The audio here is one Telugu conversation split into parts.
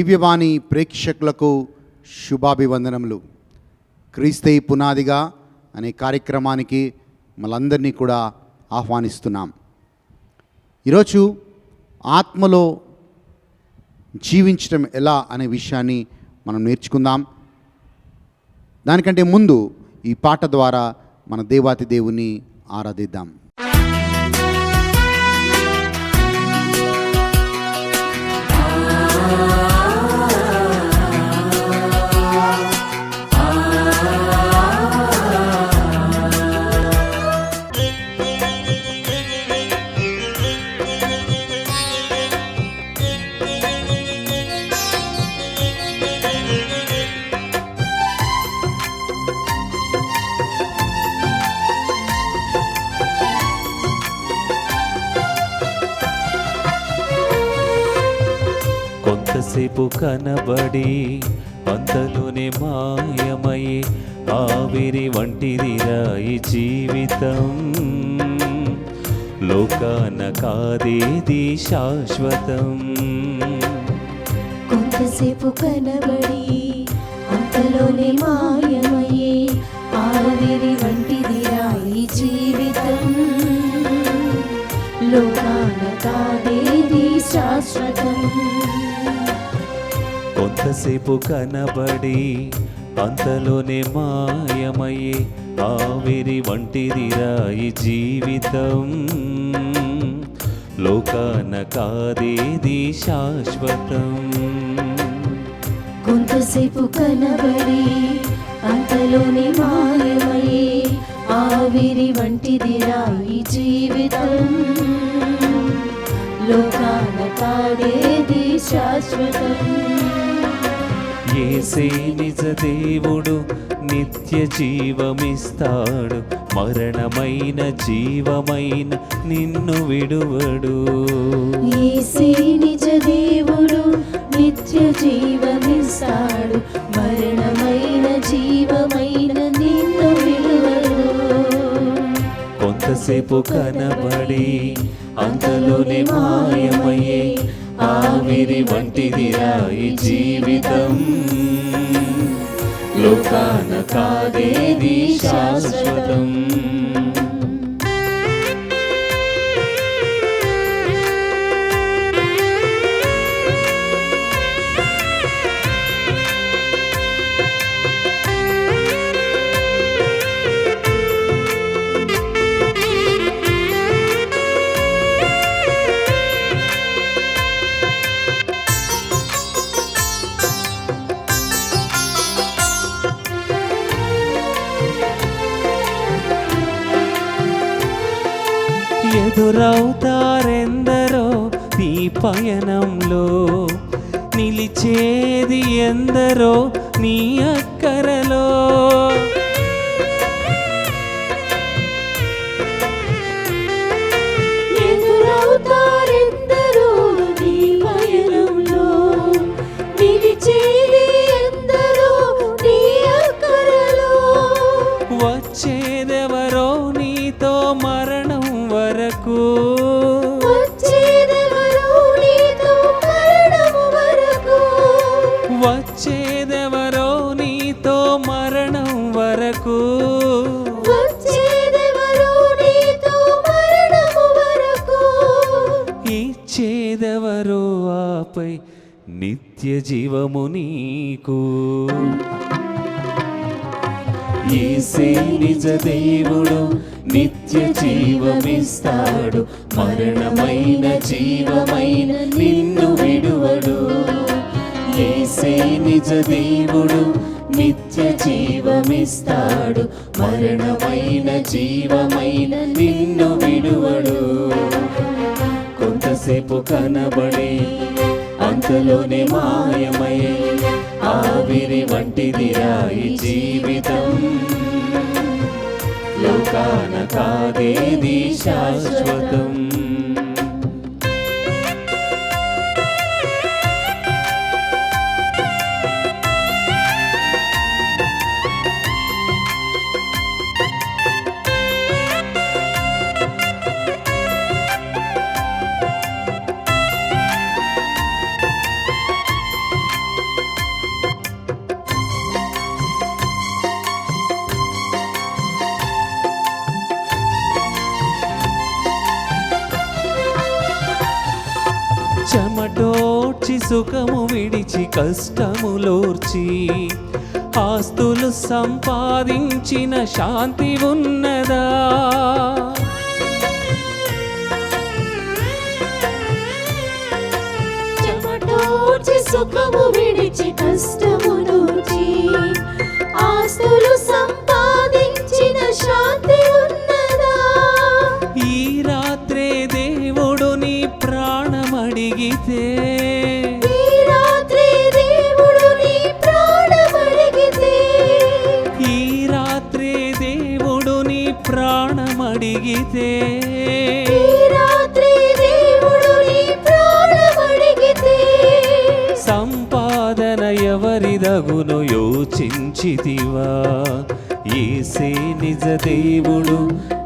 దివ్యవాణి ప్రేక్షకులకు శుభాభివందనములు. క్రీస్తే పునాదిగా అనే కార్యక్రమానికి మనందరినీ కూడా ఆహ్వానిస్తున్నాం. ఈరోజు ఆత్మలో జీవించడం ఎలా అనే విషయాన్ని మనం నేర్చుకుందాం. దానికంటే ముందు ఈ పాట ద్వారా మన దేవాతి దేవుని ఆరాధిద్దాం. కొంతసేపు కనబడి అంతలోనే మాయమయ్యే ఆవిరి వంటిదిరా ఈ జీవితం. లోకాన కాదేది శాశ్వతం. కొంతసేపు కనబడి అంతలోనే మాయమయ్యే ఆవిరి వంటిదిరా ఈ జీవితం. లోకాన కాదేది శాశ్వతం. కొంతసేపు కనబడి అంతలోనే మాయమయ్యే ఆవిరి వంటిదిరా ఈ జీవితం. లోకాన కాదేది శాశ్వతం. కొంతసేపు కనబడి అంతలోనే మాయమయ్యే ఆవిరి వంటిదిరా ఈ జీవితం. లోకాన కాదేది శాశ్వతం. యేసే నిజ దేవుడు నిత్య జీవమిస్తాడు. మరణమైన జీవమైన నిన్ను విడువడు. యేసే నిజ దేవుడు నిత్య జీవమిస్తాడు. మరణమైన జీవమైన నిన్ను విడువడు. కొంతసేపు కనబడి అంతలోనే మాయమయ్యే ఆవిరి వంటిదిరా ఈ జీవితం. లోకాన కాదేది శాశ్వతం. ఎదురవుతారెందరో ఈ పయనంలో, నిలిచేది ఎందరో నీ అక్కరలో. ఎదురవుతారెందరో నీ పయనంలో, నిలిచేది ఎందరో నీ అక్కరలో. వచ్చేదెవరో నీతో మరణం వరకు. వచ్చేదెవరో నీతో మరణం వరకు. వచ్చేదెవరో నీతో మరణం వరకు. వచ్చేదెవరో నీతో మరణం వరకు. ఇచ్చేదెవరో ఆపై నిత్య జీవము నీకు. యేసే నిజ దేవుడు నిత్య జీవమిస్తాడు. మరణమైన జీవమైన నిన్ను విడువడు. యేసే నిజ దేవుడు నిత్య జీవమిస్తాడు. మరణమైన జీవమైన నిన్ను విడువడు. కొంతసేపు కనబడి అంతలోనే మాయమయ్యే ఆవిరి వంటిదిరా ఈ జీవితం. లోకాన కాదేది శాశ్వతం. సుఖము విడిచి కష్టములోర్చి ఆస్తులు సంపాదించిన శాంతి ఉన్నదా? చెమటోడ్చి సుఖము విడిచి కష్టము నూర్చి ఆస్తులు సంపాదించిన శాంతి ఉన్నదా? ఈ రాత్రే దేవుడు నీ ప్రాణమడిగితే, ఈ రాత్రి దేవుడు నీ ప్రాణమడిగితే, ఈ రాత్రే దేవుడు నీ ప్రాణమడిగితే, ఈ రాత్రి దేవుడు నీ ప్రాణమడిగితే, సంపాదన ఎవరిదగును యోచించితివా? యేసే నిజ దేవుడు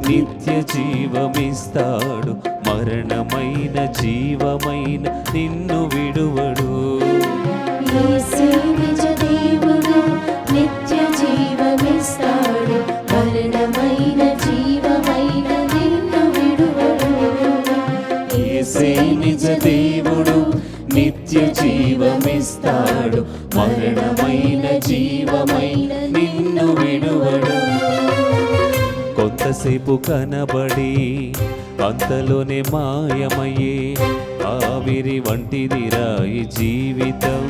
నిత్య జీవమిస్తాడు, మరణమైన జీవమైన నిన్ను విడువడు. యేసే నిజ దేవుడు నిత్య జీవమిస్తాడు, మరణమైన జీవమైన నిన్ను విడువడు. యేసే నిజ దేవుడు నిత్య జీవమిస్తాడు, మరణమైన జీవమైన నిన్ను విడువడు. కొంతసేపు కనబడి అంతలోనే మాయమయ్యే ఆవిరి వంటిదిరా ఈ జీవితం.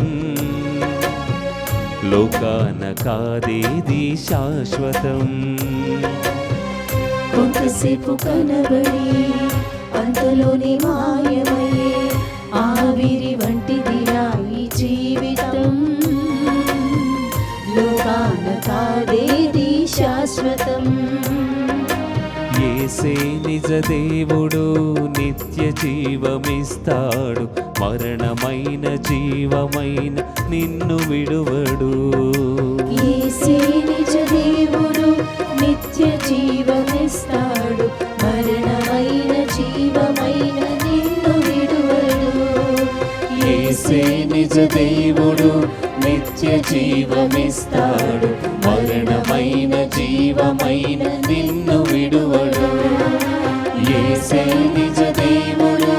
లోకాన కాదేది శాశ్వతం. కొంతసేపు కనబడి అంతలోని మాయమయ్యే ఆవిరి వంటిదిరా ఈ జీవితం. లోకాన కాదేది శాశ్వతం. యేసే నిజ దేవుడు నిత్య జీవమిస్తాడు, మరణమైన జీవమైన నిన్ను విడువడు. యేసే నిజ దేవుడు నిత్య జీవమిస్తాడు, మరణమైన జీవమైన నిన్ను విడువడు. యేసే నిజ దేవుడు నిత్య జీవమిస్తాడు, మరణమైన జీవమైన నిన్ను విడువడు. యేసే నిజ దేవుడు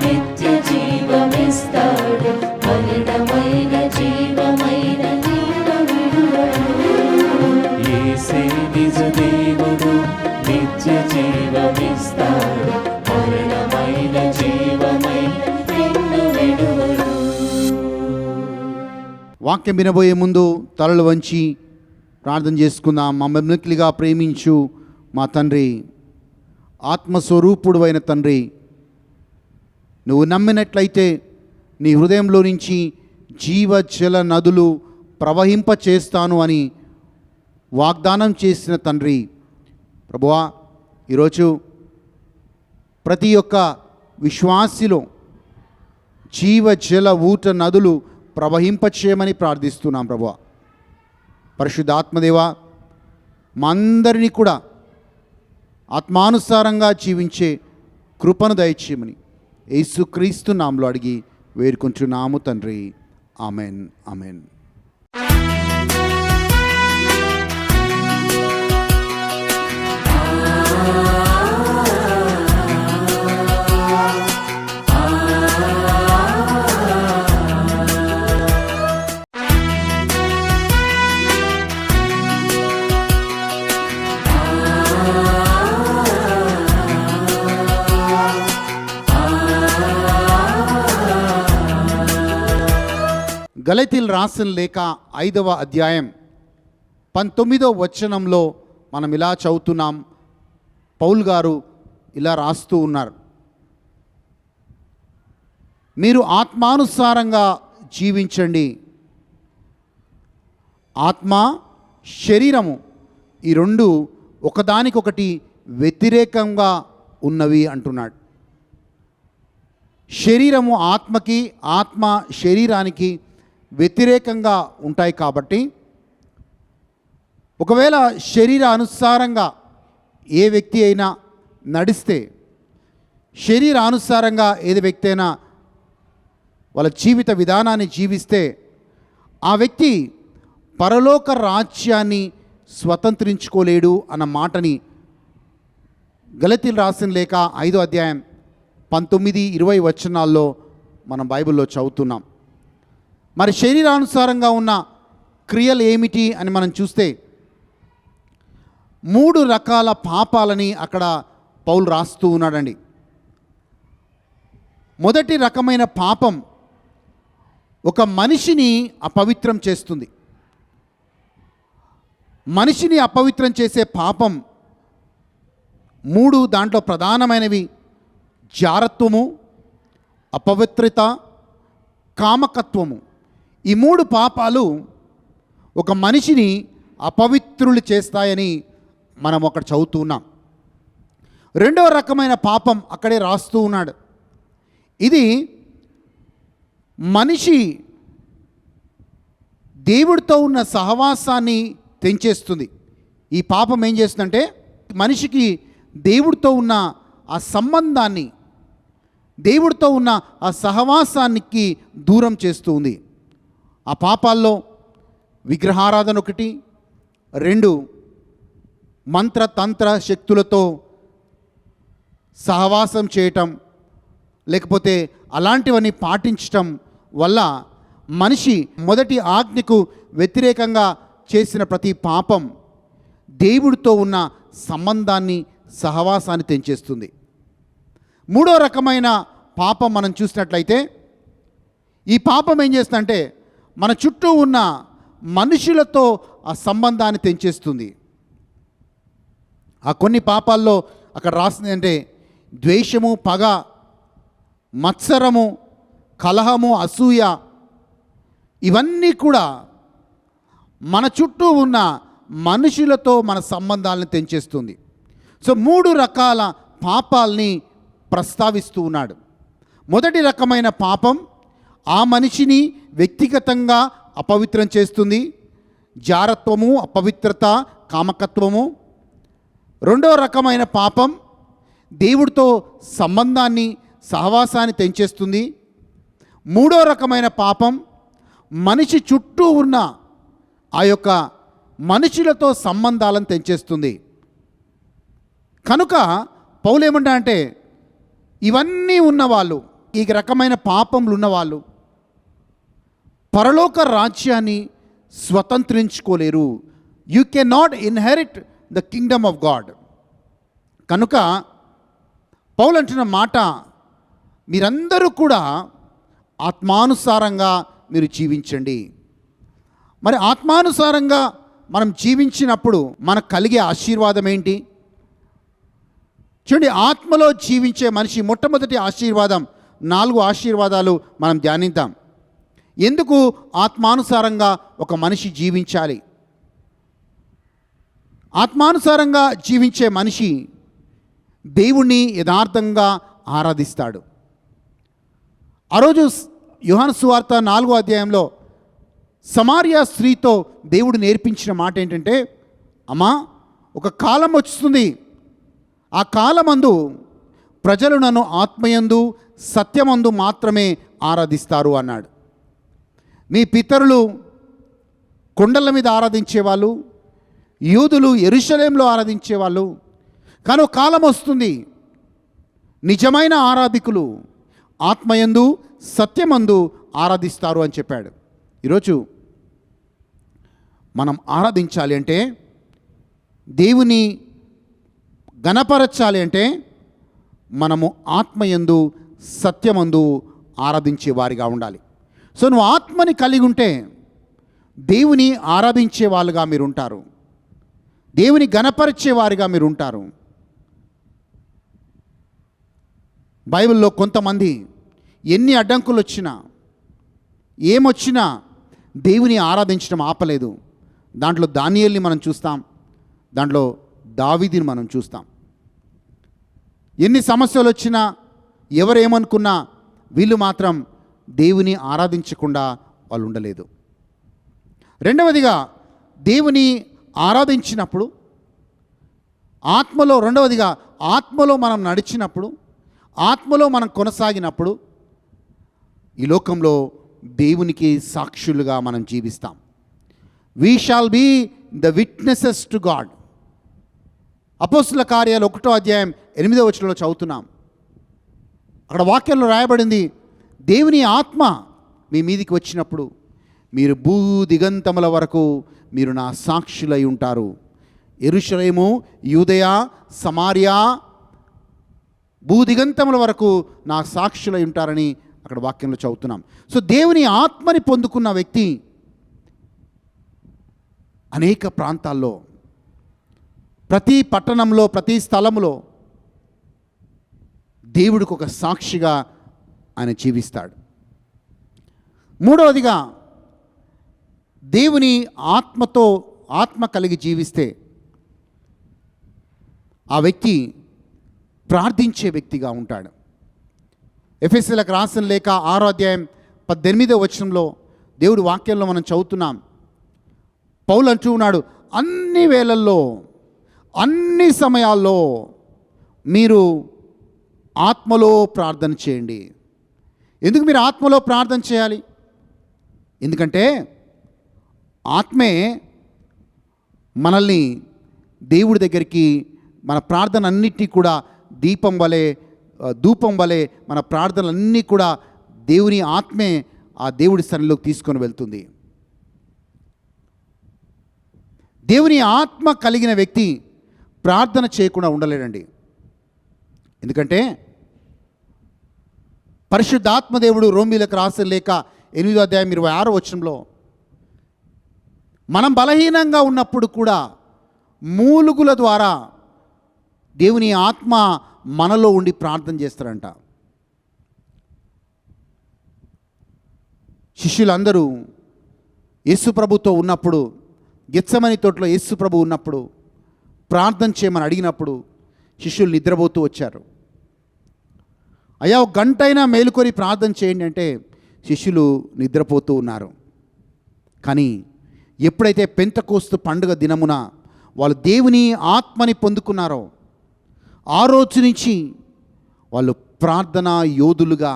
నిత్య జీవమిస్తాడు, మరణమైన జీవమైన నిన్ను విడువడు. యేసే నిజ దేవుడు నిత్య జీవమిస్తాడు, మరణమైన జీవమైన నిన్ను విడువడు. వాక్యం వినబోయే ముందు తలలు వంచి ప్రార్థన చేసుకుందాం. మమ్మల్ని మిక్కిలిగా ప్రేమించు మా తండ్రి, ఆత్మస్వరూపుడు అయిన తండ్రి, నువ్వు నమ్మినట్లయితే నీ హృదయంలో నుంచి జీవజల నదులు ప్రవహింప చేస్తాను అని వాగ్దానం చేసిన తండ్రి ప్రభువా, ఈరోజు ప్రతి ఒక్క విశ్వాసిలో జీవజల ఊట నదులు ప్రవహింపచేయమని ప్రార్థిస్తున్నాం ప్రభువా. పరిశుద్ధాత్మదేవా, మా అందరినీ కూడా ఆత్మానుసారంగా జీవించే కృపను దయచేయమని యేసుక్రీస్తు నామములో అడిగి వేడుకుంటున్నాము తండ్రి. Amen, amen. గలతీయులకు రాసిన లేఖ 5వ అధ్యాయం 19వ వచనంలో మనం ఇలా చదువుతున్నాం. పౌలు గారు ఇలా రాస్తూ ఉన్నారు, మీరు ఆత్మానుసారంగా జీవించండి. ఆత్మ శరీరము ఈ రెండు ఒకదానికొకటి వ్యతిరేకంగా ఉన్నవి అంటున్నాడు. శరీరము ఆత్మకి, ఆత్మ శరీరానికి వ్యతిరేకంగా ఉంటాయి. కాబట్టి ఒకవేళ శరీర అనుసారంగా ఏ వ్యక్తి అయినా నడిస్తే, శరీరానుసారంగా ఏది వ్యక్తి అయినా వాళ్ళ జీవిత విధానాన్ని జీవిస్తే, ఆ వ్యక్తి పరలోక రాజ్యాన్ని స్వతంత్రించుకోలేడు అన్న మాటని గలతీయులకు రాసిన లేఖ 5వ అధ్యాయం 19-20 వచనాల్లో మనం బైబిల్లో చదువుతున్నాం. మరి శరీరానుసారంగా ఉన్న క్రియలు ఏమిటి అని మనం చూస్తే 3 రకాల పాపాలని అక్కడ పౌలు రాస్తూ ఉన్నాడండి. మొదటి రకమైన పాపం ఒక మనిషిని అపవిత్రం చేస్తుంది. మనిషిని అపవిత్రం చేసే పాపం 3, దాంట్లో ప్రధానమైనవి జారత్వము, అపవిత్రత, కామకత్వము. ఈ 3 పాపాలు ఒక మనిషిని అపవిత్రులు చేస్తాయని మనం ఒకటి చదువుతున్నాం. రెండవ రకమైన పాపం అక్కడే రాస్తూ ఉన్నాడు. ఇది మనిషి దేవుడితో ఉన్న సహవాసాన్ని తెంచేస్తుంది. ఈ పాపం ఏం చేస్తుందంటే మనిషికి దేవుడితో ఉన్న ఆ సంబంధాన్ని, దేవుడితో ఉన్న ఆ సహవాసానికి దూరం చేస్తూ ఉంది. ఆ పాపాల్లో విగ్రహారాధన ఒకటి, 2 మంత్ర తంత్ర శక్తులతో సహవాసం చేయటం, లేకపోతే అలాంటివన్నీ పాటించటం వల్ల మనిషి మొదటి ఆజ్ఞకు వ్యతిరేకంగా చేసిన ప్రతి పాపం దేవుడితో ఉన్న సంబంధాన్ని, సహవాసాన్ని తెంచేస్తుంది. 3వ రకమైన పాపం మనం చూసినట్లయితే ఈ పాపం ఏం చేస్తుందంటే మన చుట్టూ ఉన్న మనుషులతో ఆ సంబంధాన్ని తెంచేస్తుంది. ఆ కొన్ని పాపాల్లో అక్కడ రాసింది అంటే ద్వేషము, పగ, మత్సరము, కలహము, అసూయ, ఇవన్నీ కూడా మన చుట్టూ ఉన్న మనుషులతో మన సంబంధాలను తెంచేస్తుంది. సో 3 రకాల పాపాల్ని ప్రస్తావిస్తూ ఉన్నాడు. మొదటి రకమైన పాపం ఆ మనిషిని వ్యక్తిగతంగా అపవిత్రం చేస్తుంది. జారత్వము, అపవిత్రత, కామకత్వము. రెండవ రకమైన పాపం దేవుడితో సంబంధాన్ని, సహవాసాన్ని తెంచేస్తుంది. 3వ రకమైన పాపం మనిషి చుట్టూ ఉన్న ఆ యొక్క మనుషులతో సంబంధాలను తెంచేస్తుంది. కనుక పౌలు ఏమంటా అంటే ఇవన్నీ ఉన్నవాళ్ళు, ఈ రకమైన పాపములు ఉన్నవాళ్ళు పరలోక రాజ్యాన్ని స్వతంత్రించుకోలేరు. You can not inherit the kingdom of God. కనుక పౌలు అంటున్న మాట, మీరందరూ కూడా ఆత్మానుసారంగా మీరు జీవించండి. మరి ఆత్మానుసారంగా మనం జీవించినప్పుడు మనకు కలిగే ఆశీర్వాదం ఏంటి? చూడండి, ఆత్మలో జీవించే మనిషి మొట్టమొదటి ఆశీర్వాదం, 4 ఆశీర్వాదాలు మనం ధ్యానిద్దాం. ఎందుకు ఆత్మానుసారంగా ఒక మనిషి జీవించాలి? ఆత్మానుసారంగా జీవించే మనిషి దేవుణ్ణి యథార్థంగా ఆరాధిస్తాడు. ఆ రోజు యోహాను సువార్త 4వ అధ్యాయంలో సమారియా స్త్రీతో దేవుడు నేర్పించిన మాట ఏంటంటే, అమ్మా, ఒక కాలం వస్తుంది, ఆ కాలమందు ప్రజలు నన్ను ఆత్మయందు సత్యమందు మాత్రమే ఆరాధిస్తారు అన్నాడు. మీ పితరులు కొండల మీద ఆరాధించేవాళ్ళు, యూదులు యెరూషలేంలో ఆరాధించేవాళ్ళు. కానీ ఒక కాలం వస్తుంది, నిజమైన ఆరాధికులు ఆత్మయందు సత్యమందు ఆరాధిస్తారు అని చెప్పాడు. ఈరోజు మనం ఆరాధించాలి అంటే, దేవుని గణపరచాలి అంటే మనము ఆత్మయందు సత్యమందు ఆరాధించే వారిగా ఉండాలి. సో నువ్వు ఆత్మని కలిగి ఉంటే దేవుని ఆరాధించే వాళ్ళుగా మీరు ఉంటారు, దేవుని గణపరిచే వారిగా మీరు ఉంటారు. బైబిల్లో కొంతమంది ఎన్ని అడ్డంకులు వచ్చినా, ఏమొచ్చినా దేవుని ఆరాధించడం ఆపలేదు. దాంట్లో దానియేలుని మనం చూస్తాం, దాంట్లో దావీదుని మనం చూస్తాం. ఎన్ని సమస్యలు వచ్చినా, ఎవరేమనుకున్నా, వీళ్ళు మాత్రం దేవుని ఆరాధించకుండా వాళ్ళు ఉండలేదు. రెండవదిగా, దేవుని ఆరాధించినప్పుడు ఆత్మలో, రెండవదిగా ఆత్మలో మనం నడిచినప్పుడు, ఆత్మలో మనం కొనసాగినప్పుడు ఈ లోకంలో దేవునికి సాక్షులుగా మనం జీవిస్తాం. We shall be the witnesses to God. అపోస్తుల కార్యాలు 1వ అధ్యాయం 8వ వచనంలో చదువుతున్నాం. అక్కడ వాక్యంలో రాయబడింది, దేవుని ఆత్మ మీ మీదికి వచ్చినప్పుడు మీరు భూదిగంతముల వరకు మీరు నా సాక్షులై ఉంటారు. యెరూషలేము, యూదయ, సమారియా భూదిగంతముల వరకు నా సాక్షులై ఉంటారని అక్కడ వాక్యంలో చదువుతున్నాం. సో దేవుని ఆత్మని పొందుకున్న వ్యక్తి అనేక ప్రాంతాల్లో, ప్రతి పట్టణంలో, ప్రతి స్థలంలో దేవుడికి ఒక సాక్షిగా ఆయన జీవిస్తాడు. మూడవదిగా, దేవుని ఆత్మ కలిగి జీవిస్తే ఆ వ్యక్తి ప్రార్థించే వ్యక్తిగా ఉంటాడు. ఎఫెసీయులకు రాసిన లేఖ 6వ అధ్యాయం 18వ వచనంలో దేవుడి వాక్యంలో మనం చదువుతున్నాం. పౌలు అంటూ ఉన్నాడు, అన్ని వేళల్లో, అన్ని సమయాల్లో మీరు ఆత్మలో ప్రార్థన చేయండి. ఎందుకు మీరు ఆత్మలో ప్రార్థన చేయాలి? ఎందుకంటే ఆత్మే మనల్ని దేవుడి దగ్గరికి, మన ప్రార్థన అన్నిటినీ కూడా ధూపం వలె మన ప్రార్థనలన్నీ కూడా దేవుని ఆత్మే ఆ దేవుడి సన్నిధిలోకి తీసుకొని వెళ్తుంది. దేవుని ఆత్మ కలిగిన వ్యక్తి ప్రార్థన చేయకుండా ఉండలేడండి. ఎందుకంటే పరిశుద్ధాత్మ దేవుడు రోమీయులకు రాసిన లేఖ 8వ అధ్యాయం 26వ వచనంలో, మనం బలహీనంగా ఉన్నప్పుడు కూడా మూలుగుల ద్వారా దేవుని ఆత్మ మనలో ఉండి ప్రార్థన చేస్తారంట. శిష్యులందరూ యేసు ప్రభుతో ఉన్నప్పుడు, గెత్సెమనీ తోటలో యేసు ప్రభు ఉన్నప్పుడు ప్రార్థన చేయమని అడిగినప్పుడు శిష్యులు నిద్రపోతూ వచ్చారు. అయ్యా, ఒక గంటైనా మేలుకొని ప్రార్థన చేయండి అంటే శిష్యులు నిద్రపోతూ ఉన్నారు. కానీ ఎప్పుడైతే పెంతెకోస్తు పండుగ దినమున వాళ్ళు దేవుని ఆత్మని పొందుకున్నారో ఆ రోజు నుంచి వాళ్ళు ప్రార్థనా యోధులుగా,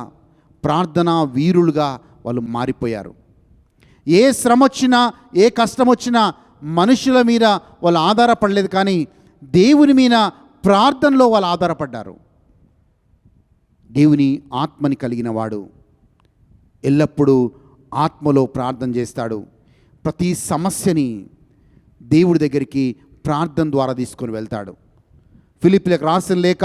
ప్రార్థనా వీరులుగా వాళ్ళు మారిపోయారు. ఏ శ్రమ వచ్చినా, ఏ కష్టం వచ్చినా మనుషుల మీద వాళ్ళు ఆధారపడలేదు, కానీ దేవుని మీద ప్రార్థనలో వాళ్ళు ఆధారపడ్డారు. దేవుని ఆత్మని కలిగిన వాడు ఎల్లప్పుడూ ఆత్మలో ప్రార్థన చేస్తాడు. ప్రతి సమస్యని దేవుడి దగ్గరికి ప్రార్థన ద్వారా తీసుకొని వెళ్తాడు. ఫిలిప్పీయులకు రాసిన లేఖ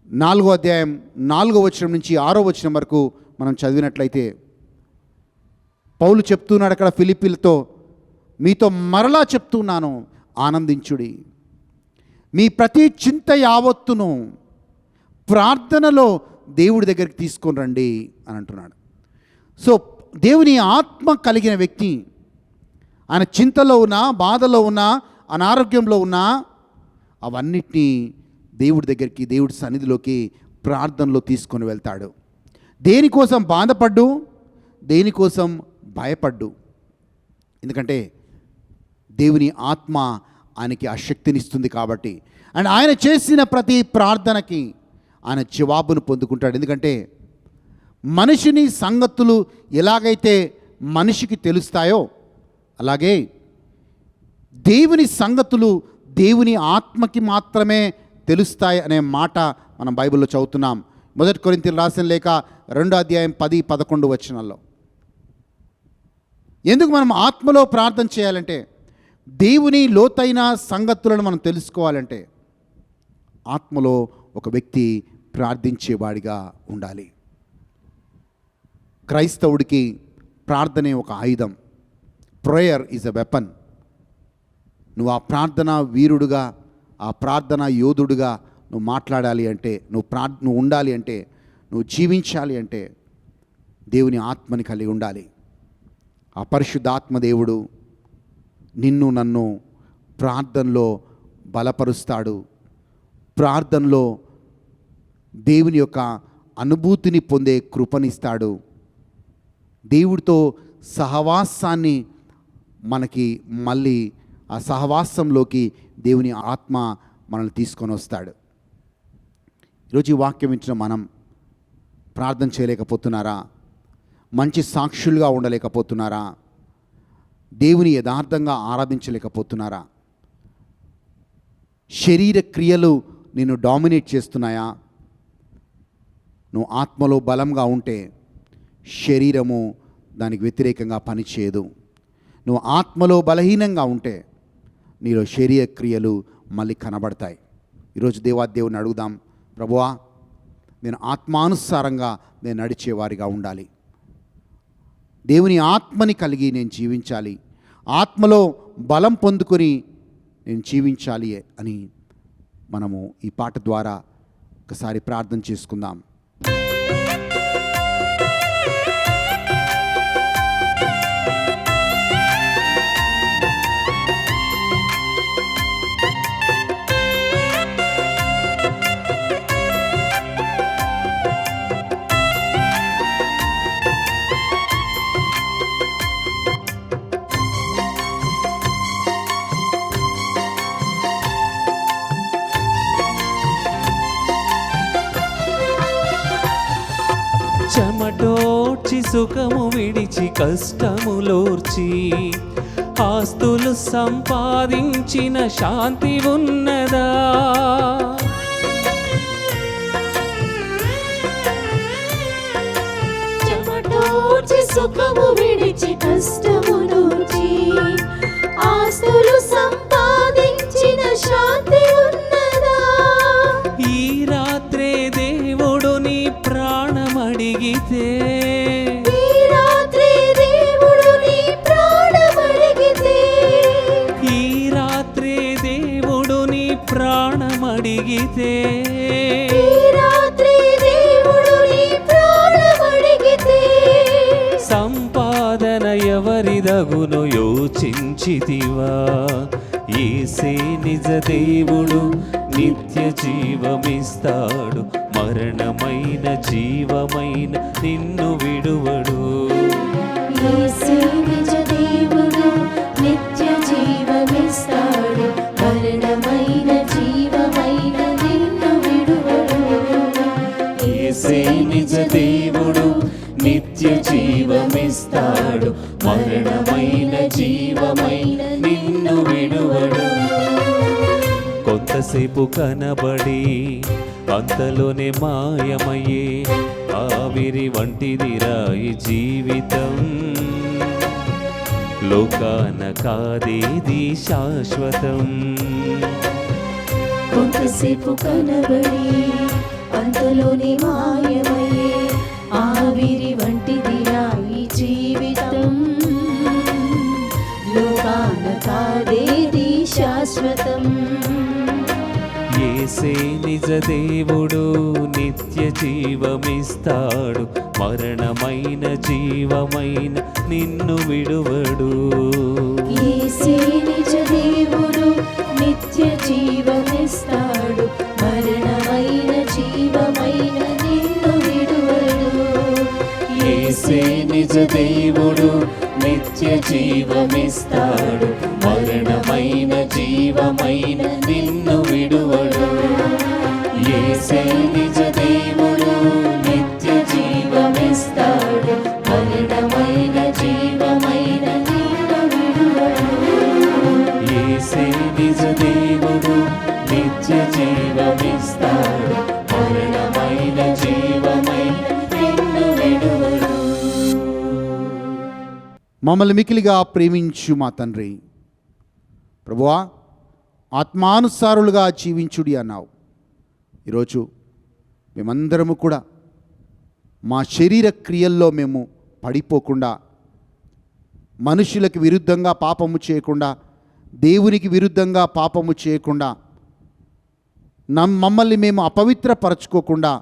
4వ అధ్యాయం 4వ వచనం నుంచి 6వ వచనం వరకు మనం చదివినట్లయితే పౌలు చెప్తున్నాడు అక్కడ ఫిలిప్పీలతో, మీతో మరలా చెప్తున్నాను, ఆనందించుడి, మీ ప్రతి చింత యావత్తును ప్రార్థనలో దేవుడి దగ్గరికి తీసుకొని రండి అని అంటున్నాడు. సో దేవుని ఆత్మ కలిగిన వ్యక్తి ఆయన చింతలో ఉన్నా, బాధలో ఉన్నా, అనారోగ్యంలో ఉన్నా అవన్నిటినీ దేవుడి దగ్గరికి, దేవుడి సన్నిధిలోకి ప్రార్థనలో తీసుకొని వెళ్తాడు. దేనికోసం బాధపడ్డు, దేనికోసం భయపడ్డు. ఎందుకంటే దేవుని ఆత్మ ఆయనకి ఆ శక్తినిస్తుంది కాబట్టి. అండ్ ఆయన చేసిన ప్రతి ప్రార్థనకి ఆయన జవాబును పొందుకుంటాడు. ఎందుకంటే మనిషిని సంగతులు ఎలాగైతే మనిషికి తెలుస్తాయో అలాగే దేవుని సంగతులు దేవుని ఆత్మకి మాత్రమే తెలుస్తాయి అనే మాట మనం బైబిల్లో చదువుతున్నాం. 1 కొరింథీయులకు రాసిన లేఖ 2వ అధ్యాయం 10-11 వచనాల్లో. ఎందుకు మనం ఆత్మలో ప్రార్థన చేయాలంటే, దేవుని లోతైన సంగతులను మనం తెలుసుకోవాలంటే ఆత్మలో ఒక వ్యక్తి ప్రార్థించేవాడిగా ఉండాలి. క్రైస్తవుడికి ప్రార్థనే ఒక ఆయుధం. Prayer is a weapon. నువ్వు ఆ ప్రార్థన వీరుడుగా, ఆ ప్రార్థన యోధుడుగా నువ్వు మాట్లాడాలి అంటే, నువ్వు ఉండాలి అంటే, నువ్వు జీవించాలి అంటే దేవుని ఆత్మని కలిగి ఉండాలి. ఆ పరిశుద్ధాత్మ దేవుడు నిన్ను నన్ను ప్రార్థనలో బలపరుస్తాడు. ప్రార్థనలో దేవుని యొక్క అనుభూతిని పొందే కృపనిస్తాడు. దేవుడితో సహవాసాన్ని మనకి మళ్ళీ ఆ సహవాసంలోకి దేవుని ఆత్మ మనల్ని తీసుకొని వస్తాడు. ఈరోజు ఈ వాక్యం ఇచ్చిన మనం ప్రార్థన చేయలేకపోతున్నారా? మంచి సాక్షులుగా ఉండలేకపోతున్నారా? దేవుని యథార్థంగా ఆరాధించలేకపోతున్నారా? శరీర క్రియలు నిన్ను డామినేట్ చేస్తున్నాయా? నువ్వు ఆత్మలో బలంగా ఉంటే శరీరము దానికి వ్యతిరేకంగా పనిచేయదు. నువ్వు ఆత్మలో బలహీనంగా ఉంటే నీలో శరీర క్రియలు మళ్ళీ కనబడతాయి. ఈరోజు దేవాదేవుని అడుగుదాం, ప్రభువా నేను ఆత్మానుసారంగా నేను నడిచేవారిగా ఉండాలి, దేవుని ఆత్మని కలిగి నేను జీవించాలి, ఆత్మలో బలం పొందుకొని నేను జీవించాలి అని మనము ఈ పాట ద్వారా ఒకసారి ప్రార్థన చేసుకుందాం. చెమటోడ్చి సుఖము విడిచి కష్టములోర్చి ఆస్తులు సంపాదించిన శాంతి ఉన్నదా? చెమటోడ్చి సుఖము విడిచి కష్టములోర్చి ఆస్తులు సంపాదించిన శాంతి ఉన్నదా? ఈ రాత్రే దేవుడు నీ ప్రాణమడిగితే, ఈ రాత్రి దేవుడు నీ ప్రాణమడిగితే, ఈ రాత్రే దేవుడు నీ ప్రాణమడిగితే, ఈ రాత్రి దేవుడు నీ ప్రాణమడిగితే, సంపాదన ఎవరిదగును యోచించితివా? యేసే నిజ దేవుడు నిత్య జీవమిస్తాడు, మరణమైన జీవమైన నిన్ను విడువడు. యేసే నిజ దేవుడు నిత్య జీవమిస్తాడు, మరణమైన జీవమైన నిన్ను విడువడు. యేసే నిజ దేవుడు నిత్య జీవమిస్తాడు, మరణమైన జీవమైన నిన్ను విడువడు. కొంతసేపు కనబడి అంతలోనే మాయమయ్యే ఆవిరి వంటిదిరా ఈ జీవితం, లోకాన కాదేది శాశ్వతం. కొంతసేపు కనబడి అంతలోని మాయమయ్యే ఆవిరి వంటిదిరా ఈ జీవితం, లోకాన కాదేది శాశ్వతం. యేసే నిజ దేవుడు నిత్య జీవమిస్తాడు, మరణమైన జీవమైన నిన్ను విడువడు. యేసే నిజ దేవుడు నిత్య జీవమిస్తాడు, మరణమైన జీవమైన నిన్ను విడువడు. యేసే నిజ దేవుడు నిత్య జీవమిస్తాడు, మరణమైన జీవమైన నిన్ను విడువడు. యేసే నిజ దేవుడు నిత్య జీవమిస్తాడు, మరణమైన జీవమైన నిన్ను విడువడు. యేసే నిజ దేవుడు నిత్య జీవమిస్తాడు, మరణమైన జీవమైన నిన్ను విడువడు. మమ్మల్ని మికిలిగా ప్రేమించు మా తండ్రి, ప్రభువా ఆత్మానుసారులుగా జీవించుడి అన్నావు. ఈరోజు మేమందరము కూడా మా శరీర క్రియల్లో మేము పడిపోకుండా, మనుషులకు విరుద్ధంగా పాపము చేయకుండా, దేవునికి విరుద్ధంగా పాపము చేయకుండా, మమ్మల్ని మేము అపవిత్రపరచుకోకుండా,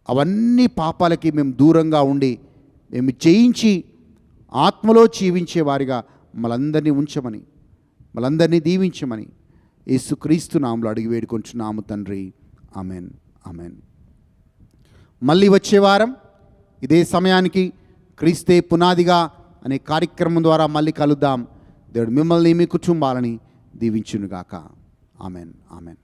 అవన్నీ పాపాలకి మేము దూరంగా ఉండి మేము జయించి ఆత్మలో జీవించే వారిగా మనందరినీ ఉంచమని, మనందరినీ దీవించమని యేసుక్రీస్తు నామములో అడిగి వేడుకొంచున్నాము తండ్రి. Amen, amen. మళ్ళీ వచ్చే వారం ఇదే సమయానికి క్రీస్తే పునాదిగా అనే కార్యక్రమం ద్వారా మళ్ళీ కలుద్దాం. దేవుడు మిమ్మల్ని మీ కుటుంబాలని దీవించునుగాక. Amen, amen.